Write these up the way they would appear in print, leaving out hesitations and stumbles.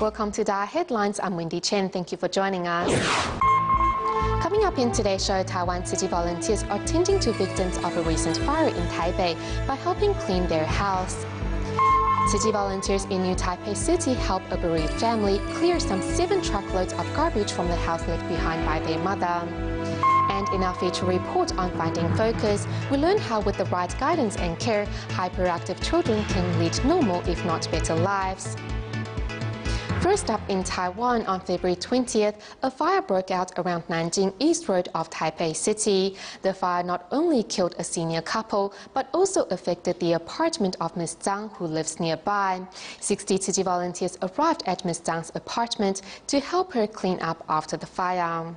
Welcome to DaAi Headlines. I'm Wendy Chen. Thank you for joining us. Coming up in today's show, Taiwan city volunteers are tending to victims of a recent fire in Taipei by helping clean their house. City volunteers in New Taipei City help a bereaved family clear some 7 truckloads of garbage from the house left behind by their mother. And in our feature report on Finding Focus, we learn how with the right guidance and care, hyperactive children can lead normal if not better lives. First up in Taiwan, on February 20th, a fire broke out around Nanjing East Road of Taipei City. The fire not only killed a senior couple, but also affected the apartment of Ms. Zhang, who lives nearby. 60 city volunteers arrived at Ms. Zhang's apartment to help her clean up after the fire.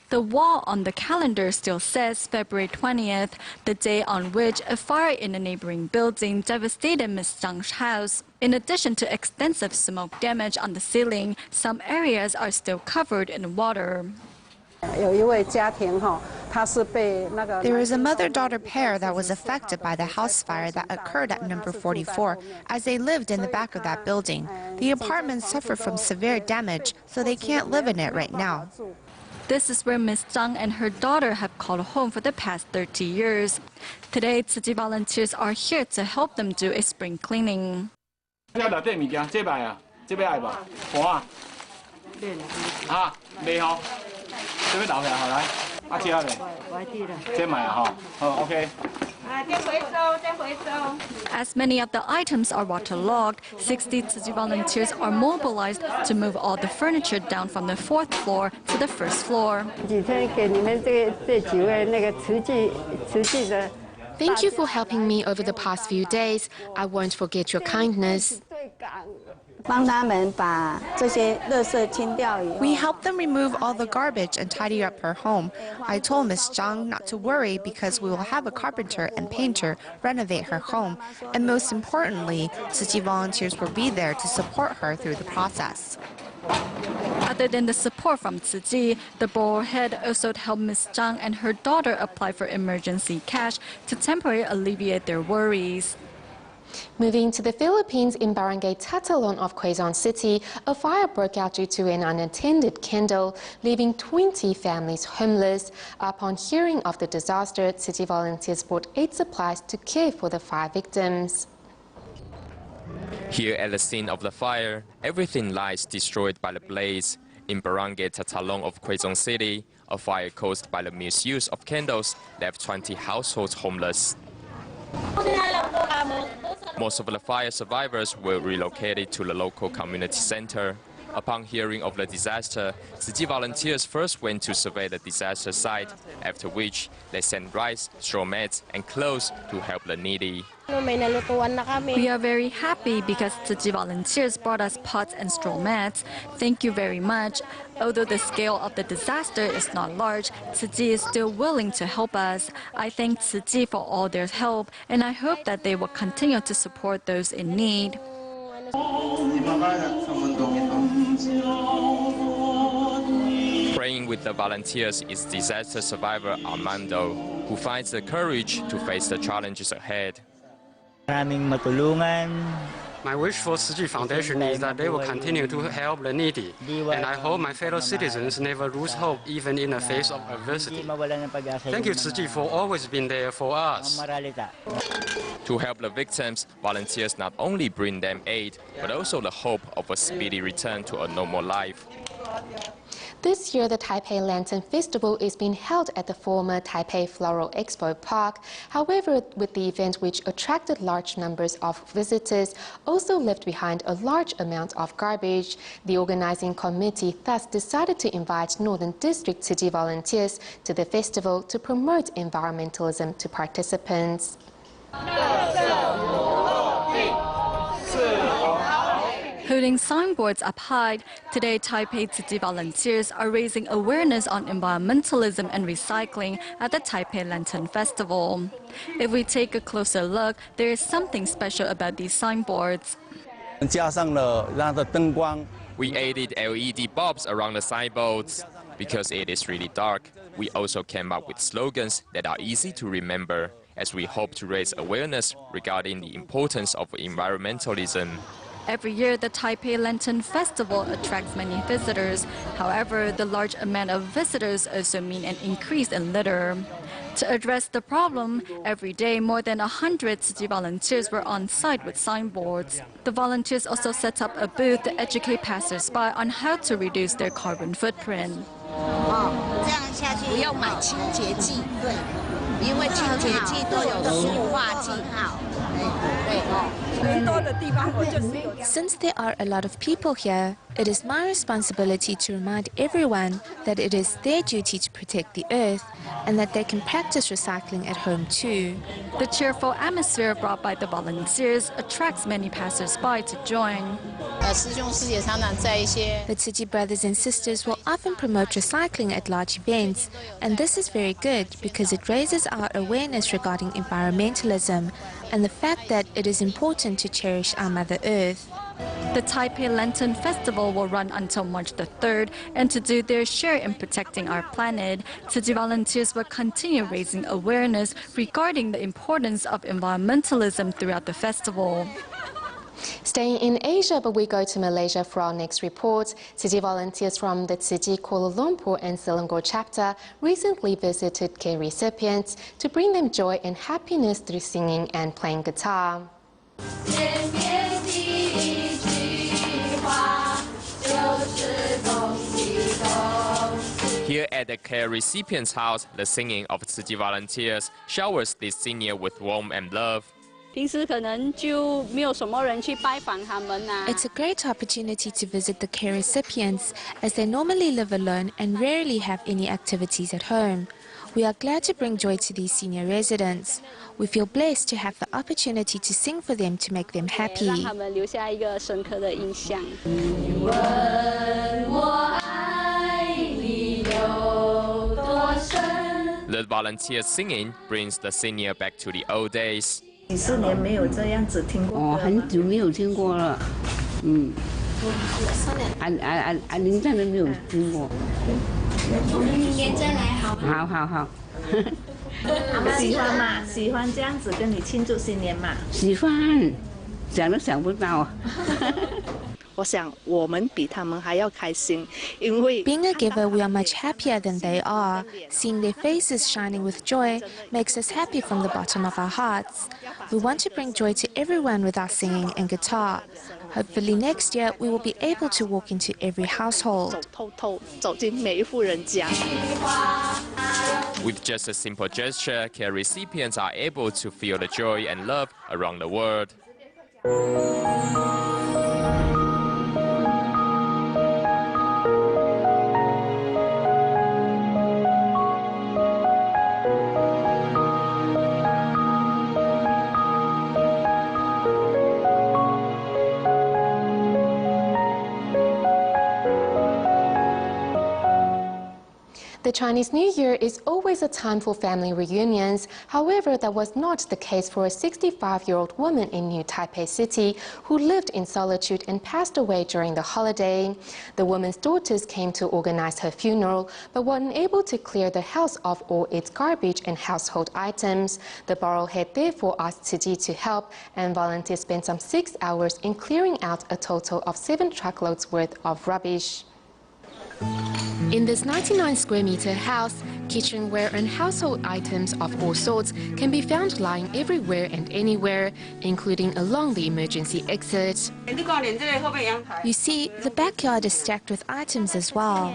The wall on the calendar still says February 20th, the day on which a fire in a neighboring building devastated Ms. Zhang's house. In addition to extensive smoke damage on the ceiling, some areas are still covered in water. There is a mother-daughter pair that was affected by the house fire that occurred at number 44, as they lived in the back of that building. The apartment suffered from severe damage, so they can't live in it right now. This is where Ms. Zhang and her daughter have called home for the past 30 years. Today, city volunteers are here to help them do a spring cleaning. As many of the items are waterlogged, 60 city volunteers are mobilized to move all the furniture down from the 4th floor to the 1st floor. Thank you for helping me over the past few days. I won't forget your kindness. We helped them remove all the garbage and tidy up her home. I told Ms. Zhang not to worry because we will have a carpenter and painter renovate her home. And most importantly, city volunteers will be there to support her through the process. Other than the support from Tzu Ji, the borough head also helped Ms. Zhang and her daughter apply for emergency cash to temporarily alleviate their worries. Moving to the Philippines, in Barangay Tatalon of Quezon City, a fire broke out due to an unattended candle, leaving 20 families homeless. Upon hearing of the disaster, city volunteers brought aid supplies to care for the fire victims. Here at the scene of the fire, everything lies destroyed by the blaze. In Barangay Tatalon of Quezon City, a fire caused by the misuse of candles left 20 households homeless. Most of the fire survivors were relocated to the local community center. Upon hearing of the disaster, city volunteers first went to survey the disaster site, after which they sent rice, straw mats, and clothes to help the needy. We are very happy because city volunteers brought us pots and straw mats. Thank you very much. Although the scale of the disaster is not large, Tzu Ji is still willing to help us. I thank Tzu Ji for all their help, and I hope that they will continue to support those in need. Praying with the volunteers is disaster survivor Armando, who finds the courage to face the challenges ahead. My wish for Tzu Ji Foundation is that they will continue to help the needy, and I hope my fellow citizens never lose hope even in the face of adversity. Thank you, Tzu Ji, for always being there for us. To help the victims, volunteers not only bring them aid, but also the hope of a speedy return to a normal life. This year, the Taipei Lantern Festival is being held at the former Taipei Floral Expo Park. However, with the event, which attracted large numbers of visitors, also left behind a large amount of garbage. The organizing committee thus decided to invite Northern District city volunteers to the festival to promote environmentalism to participants. Holding signboards up high, today Taipei city volunteers are raising awareness on environmentalism and recycling at the Taipei Lantern Festival. If we take a closer look, there is something special about these signboards. We added LED bulbs around the signboards. Because it is really dark, we also came up with slogans that are easy to remember, as we hope to raise awareness regarding the importance of environmentalism. Every year, the Taipei Lantern Festival attracts many visitors. However, the large amount of visitors also mean an increase in litter. To address the problem, every day more than 100 Tzu Chi volunteers were on site with signboards. The volunteers also set up a booth to educate passers-by on how to reduce their carbon footprint. Since there are a lot of people here, it is my responsibility to remind everyone that it is their duty to protect the earth and that they can practice recycling at home too. The cheerful atmosphere brought by the volunteers attracts many passers-by to join. The Tzu Chi brothers and sisters will often promote recycling at large events, and this is very good because it raises our awareness regarding environmentalism and the fact that it is important to cherish our Mother Earth. The Taipei Lantern Festival will run until March the 3rd, and to do their share in protecting our planet, Tzu Chi volunteers will continue raising awareness regarding the importance of environmentalism throughout the festival. Staying in Asia, but we go to Malaysia for our next report. Tzu Chi volunteers from the Tzu Chi Kuala Lumpur and Selangor chapter recently visited care recipients to bring them joy and happiness through singing and playing guitar. Here at the care recipient's house, the singing of Tzu Chi volunteers showers this senior with warmth and love. It's a great opportunity to visit the care recipients, as they normally live alone and rarely have any activities at home. We are glad to bring joy to these senior residents. We feel blessed to have the opportunity to sing for them to make them happy. The volunteer singing brings the senior back to the old days. 4年没有这样子听过。很久没有听过了。您真的没有听过。我们明年再来好吗？好好好。喜欢吗？喜欢这样子跟你庆祝新年吗？喜欢，想都想不到。我想我们比他们还要开心，因为 Being a giver, we are much happier than they are. Seeing their faces shining with joy makes us happy from the bottom of our hearts. We want to bring joy to everyone with our singing and guitar. Hopefully next year we will be able to walk into every household. 走进每一户人家。 With just a simple gesture, care recipients are able to feel the joy and love around the world. The Chinese New Year is always a time for family reunions. However, that was not the case for a 65-year-old woman in New Taipei City who lived in solitude and passed away during the holiday. The woman's daughters came to organize her funeral, but were unable to clear the house of all its garbage and household items. The borough head therefore asked Tzu Chi to help, and volunteers spent some 6 hours in clearing out a total of 7 truckloads worth of rubbish. In this 99-square-meter house, kitchenware and household items of all sorts can be found lying everywhere and anywhere, including along the emergency exit. You see, the backyard is stacked with items as well.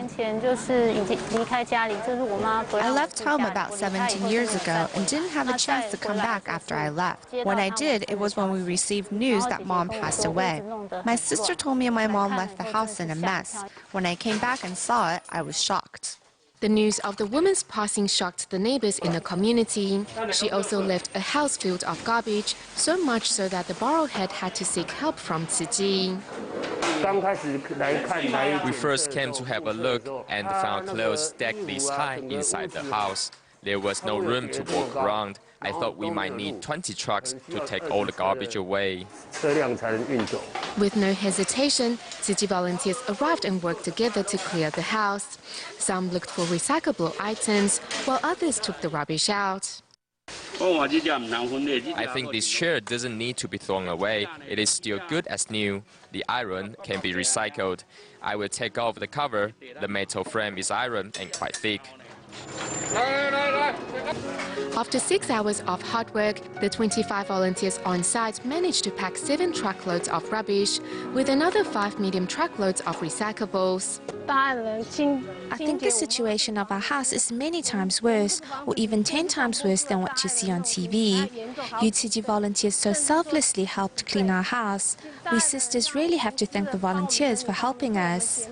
I left home about 17 years ago and didn't have a chance to come back after I left. When I did, it was when we received news that Mom passed away. My sister told me my mom left the house in a mess. When I came back and saw it, I was shocked. The news of the woman's passing shocked the neighbors in the community. She also left a house filled of garbage, so much so that the borough head had to seek help from Tzu Chi. We first came to have a look and found clothes stacked this high inside the house. There was no room to walk around. I thought we might need 20 trucks to take all the garbage away. With no hesitation, Tzu Chi volunteers arrived and worked together to clear the house. Some looked for recyclable items, while others took the rubbish out. I think this chair doesn't need to be thrown away. It is still good as new. The iron can be recycled. I will take off the cover. The metal frame is iron and quite thick. After 6 hours of hard work, the 25 volunteers on site managed to pack 7 truckloads of rubbish with another 5 medium truckloads of recyclables. I think the situation of our house is many times worse, or even 10 times worse than what you see on TV. You Tzu Chi volunteers so selflessly helped clean our house. We sisters really have to thank the volunteers for helping us.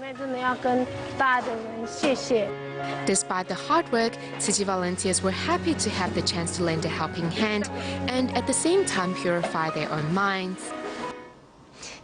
Despite the hard work, Tzu Chi volunteers were happy to have the chance to lend a helping hand and at the same time purify their own minds.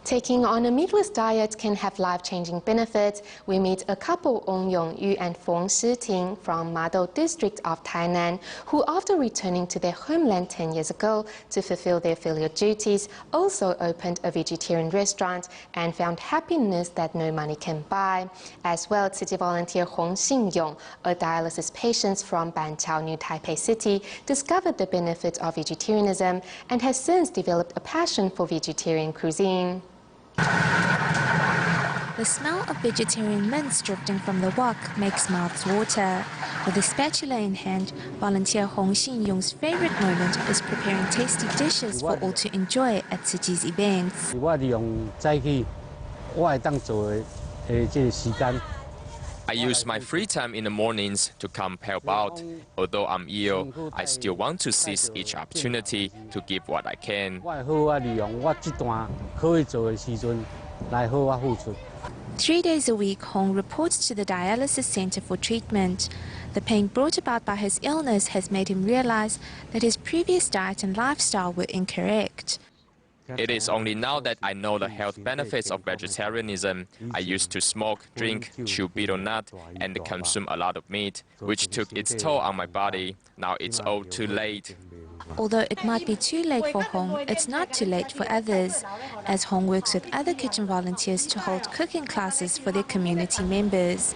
Taking on a meatless diet can have life-changing benefits. We meet a couple, Ong Yongyu and Feng Shiting from Madou district of Tainan, who after returning to their homeland 10 years ago to fulfill their filial duties, also opened a vegetarian restaurant and found happiness that no money can buy. As well, Tzu Chi volunteer Hong Xingyong, a dialysis patient from Banqiao, New Taipei City, discovered the benefits of vegetarianism and has since developed a passion for vegetarian cuisine. The smell of vegetarian mince drifting from the wok makes mouths water. With a spatula in hand, volunteer Hong Xinyong's favorite moment is preparing tasty dishes for all to enjoy at Tzu Chi's events. I use my free time in the mornings to come help out. Although I'm ill, I still want to seize each opportunity to give what I can. 3 days a week, Hong reports to the dialysis center for treatment. The pain brought about by his illness has made him realize that his previous diet and lifestyle were incorrect. It is only now that I know the health benefits of vegetarianism. I used to smoke, drink, chew betel nut, and consume a lot of meat, which took its toll on my body. Now it's all too late. Although it might be too late for Hong, it's not too late for others, as Hong works with other kitchen volunteers to hold cooking classes for their community members.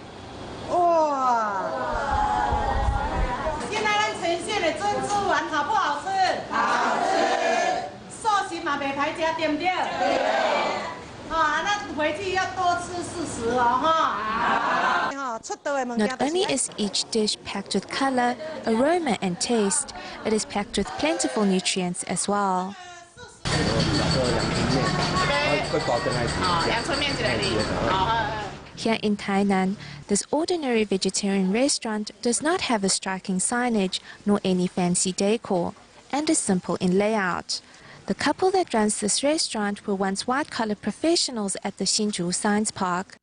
Not only is each dish packed with color, aroma and taste, it is packed with plentiful nutrients as well. Here in Tainan, this ordinary vegetarian restaurant does not have a striking signage nor any fancy decor, and is simple in layout. The couple that runs this restaurant were once white-collar professionals at the Hsinchu Science Park.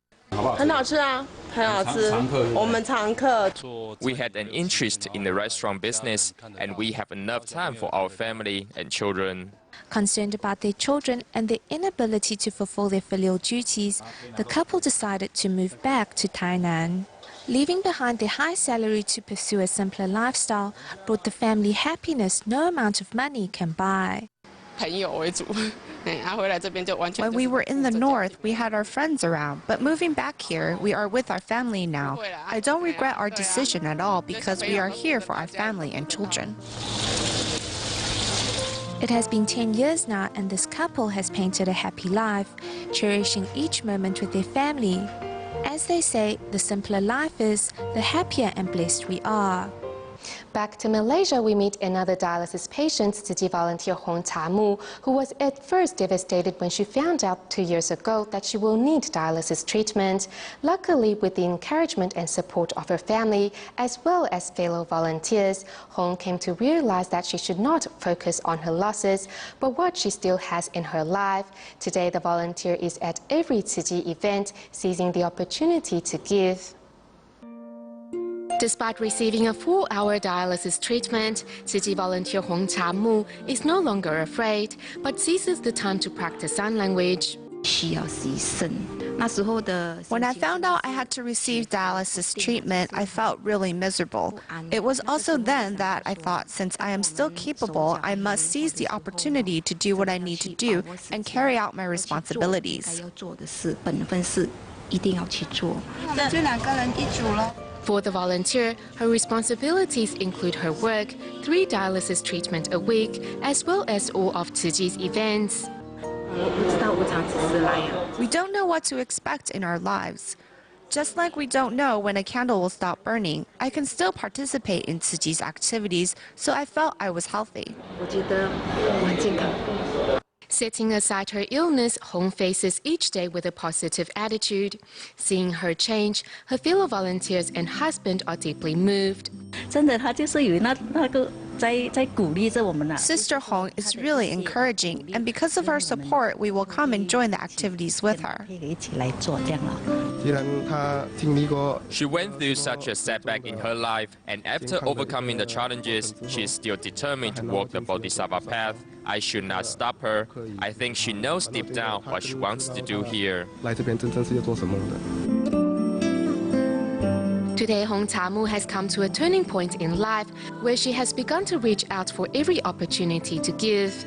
We had an interest in the restaurant business, and we have enough time for our family and children. Concerned about their children and their inability to fulfill their filial duties, the couple decided to move back to Tainan. Leaving behind their high salary to pursue a simpler lifestyle brought the family happiness no amount of money can buy. When we were in the north, we had our friends around, but moving back here, we are with our family now. I don't regret our decision at all because we are here for our family and children. It has been 10 years now, and this couple has painted a happy life, cherishing each moment with their family. As they say, the simpler life is, the happier and blessed we are. Back to Malaysia, we meet another dialysis patient, Tzu Chi volunteer Hong Cha-mu, who was at first devastated when she found out 2 years ago that she will need dialysis treatment. Luckily, with the encouragement and support of her family, as well as fellow volunteers, Hong came to realize that she should not focus on her losses, but what she still has in her life. Today, the volunteer is at every Tzu Chi event, seizing the opportunity to give. Despite receiving a 4-hour dialysis treatment, Tzu Chi volunteer Hong Cha-mu is no longer afraid, but seizes the time to practice sign language. When I found out I had to receive dialysis treatment, I felt really miserable. It was also then that I thought, since I am still capable, I must seize the opportunity to do what I need to do and carry out my responsibilities. For the volunteer, her responsibilities include her work, 3 dialysis treatments a week, as well as all of Tzu Ji's events. We don't know what to expect in our lives. Just like we don't know when a candle will stop burning, I can still participate in Tzu Ji's activities, so I felt I was healthy. Setting aside her illness, Hong faces each day with a positive attitude. Seeing her change, her fellow volunteers and husband are deeply moved. Sister Hong is really encouraging, and because of her support, we will come and join the activities with her. She went through such a setback in her life, and after overcoming the challenges, she is still determined to walk the Bodhisattva path. I should not stop her. I think she knows deep down what she wants to do here. Today, Hong Tamu has come to a turning point in life where she has begun to reach out for every opportunity to give.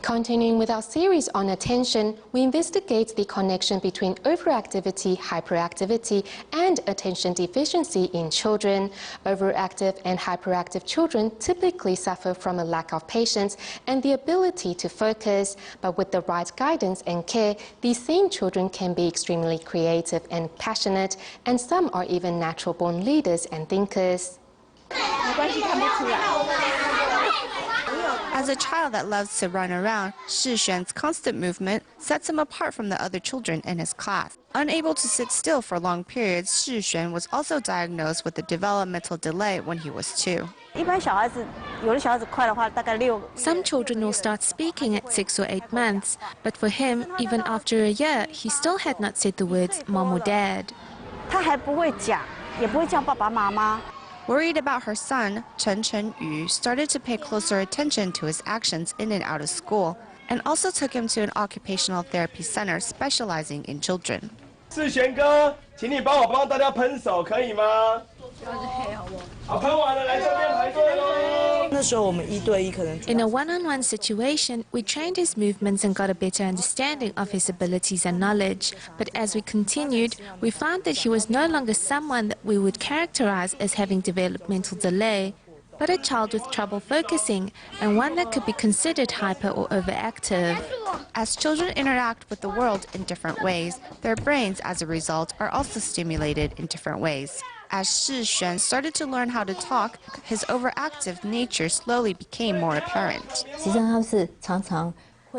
Continuing with our series on attention, we investigate the connection between overactivity, hyperactivity, and attention deficiency in children. Overactive and hyperactive children typically suffer from a lack of patience and the ability to focus, but with the right guidance and care, these same children can be extremely creative and passionate, and some are even natural-born leaders and thinkers. As a child that loves to run around, Shi Xuan's constant movement sets him apart from the other children in his class. Unable to sit still for long periods, Shi Xuan was also diagnosed with a developmental delay when he was 2. Some children will start speaking at 6 or 8 months, but for him, even after a year, he still had not said the words mom or dad. Worried about her son, Chen Yu started to pay closer attention to his actions in and out of school, and also took him to an occupational therapy center specializing in children. In a one-on-one situation, we trained his movements and got a better understanding of his abilities and knowledge. But as we continued, we found that he was no longer someone that we would characterize as having developmental delay, but a child with trouble focusing and one that could be considered hyper or overactive. As children interact with the world in different ways, their brains, as a result, are also stimulated in different ways. As Shi Xuan started to learn how to talk, his overactive nature slowly became more apparent.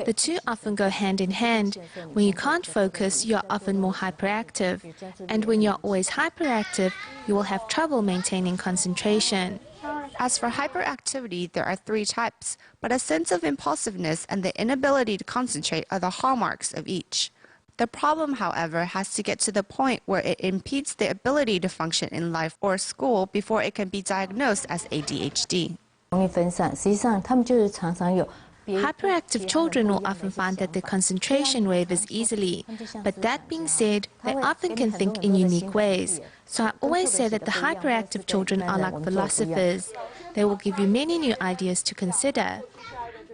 The two often go hand in hand. When you can't focus, you're often more hyperactive. And when you're always hyperactive, you will have trouble maintaining concentration. As for hyperactivity, there are 3 types, but a sense of impulsiveness and the inability to concentrate are the hallmarks of each. The problem, however, has to get to the point where it impedes the ability to function in life or school before it can be diagnosed as ADHD. Hyperactive children will often find that their concentration wavers easily, but that being said, they often can think in unique ways. So I always say that the hyperactive children are like philosophers. They will give you many new ideas to consider.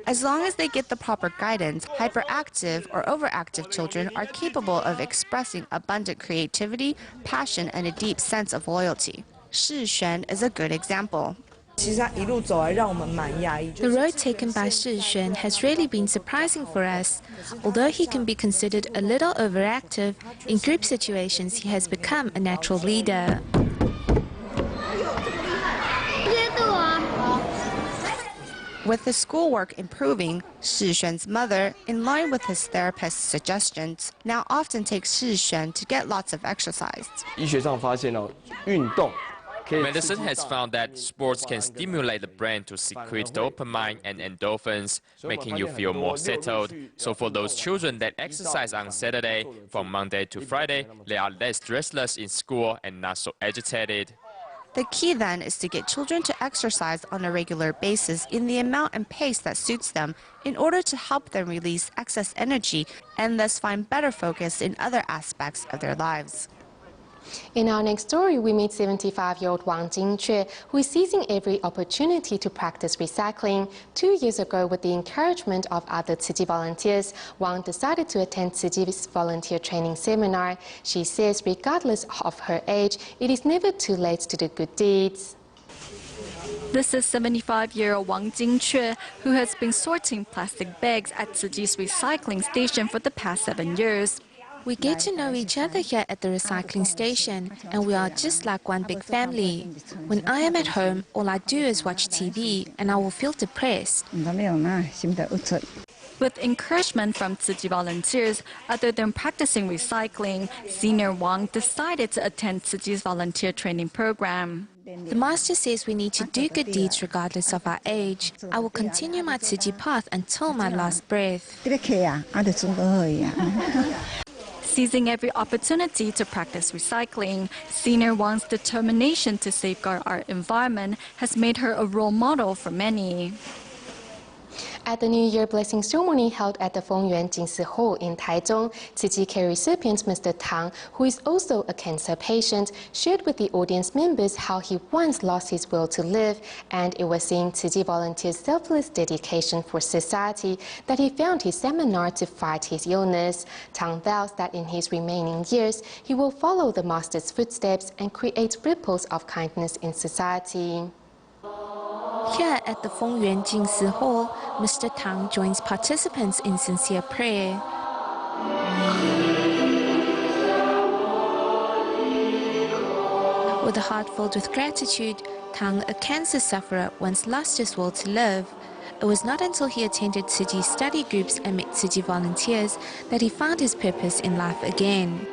As long as they get the proper guidance, hyperactive or overactive children are capable of expressing abundant creativity, passion, and a deep sense of loyalty. Shi Xuan is a good example. The road taken by Shi Xuan has really been surprising for us. Although he can be considered a little overactive, in group situations he has become a natural leader. With his schoolwork improving, Shi Xuan's mother, in line with his therapist's suggestions, now often takes Shi Xuan to get lots of exercise. Medicine has found that sports can stimulate the brain to secrete dopamine and endorphins, making you feel more settled. So for those children that exercise on Saturday, from Monday to Friday, they are less restless in school and not so agitated. The key then is to get children to exercise on a regular basis in the amount and pace that suits them in order to help them release excess energy and thus find better focus in other aspects of their lives. In our next story, we meet 75-year-old Wang Jingque, who is seizing every opportunity to practice recycling. 2 years ago, with the encouragement of other Tzu Chi volunteers, Wang decided to attend Tzu Chi's volunteer training seminar. She says, regardless of her age, it is never too late to do good deeds. This is 75-year-old Wang Jingque, who has been sorting plastic bags at Tzu Chi's recycling station for the past 7 years. We get to know each other here at the recycling station, and we are just like one big family. When I am at home, all I do is watch TV, and I will feel depressed. With encouragement from Tzu Chi volunteers, other than practicing recycling, Senior Wang decided to attend Tzu Chi's volunteer training program. The master says we need to do good deeds regardless of our age. I will continue my Tzu Chi path until my last breath. Seizing every opportunity to practice recycling, Senior Wang's determination to safeguard our environment has made her a role model for many. At the New Year blessing ceremony held at the Fengyuan Jingsi Hall in Taichung, Tzu Chi care recipient Mr. Tang, who is also a cancer patient, shared with the audience members how he once lost his will to live, and it was seeing Tzu Chi volunteers' selfless dedication for society that he found his seminar to fight his illness. Tang vows that in his remaining years, he will follow the master's footsteps and create ripples of kindness in society. Here at the Fengyuan Jingsi Hall, Mr. Tang joins participants in sincere prayer. With a heart filled with gratitude, Tang, a cancer sufferer, once lost his will to live. It was not until he attended Tzu Chi study groups and met Tzu Chi volunteers that he found his purpose in life again.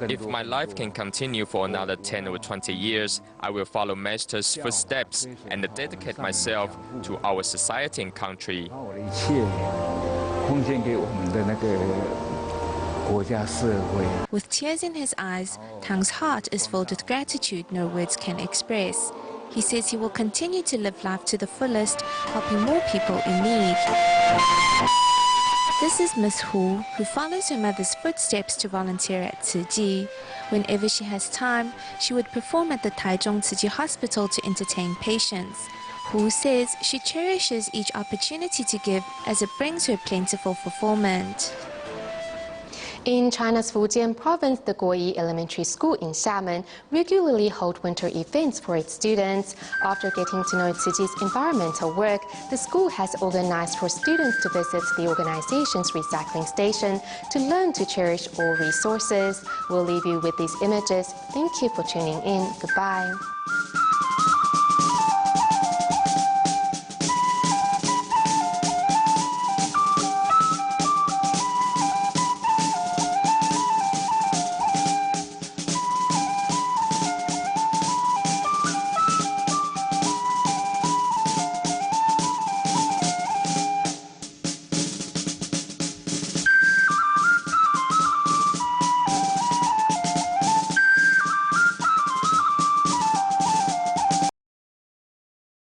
If my life can continue for another 10 or 20 years, I will follow Master's footsteps and dedicate myself to our society and country. With tears in his eyes, Tang's heart is filled with gratitude no words can express. He says he will continue to live life to the fullest, helping more people in need. This is Miss Hu, who follows her mother's footsteps to volunteer at Tzu Chi. Whenever she has time, she would perform at the Taichung Tzu Chi Hospital to entertain patients. Hu says she cherishes each opportunity to give as it brings her plentiful fulfillment. In China's Fujian province, the Guoyi Elementary School in Xiamen regularly hold winter events for its students. After getting to know Tzu Chi's environmental work, the school has organized for students to visit the organization's recycling station to learn to cherish all resources. We'll leave you with these images. Thank you for tuning in. Goodbye.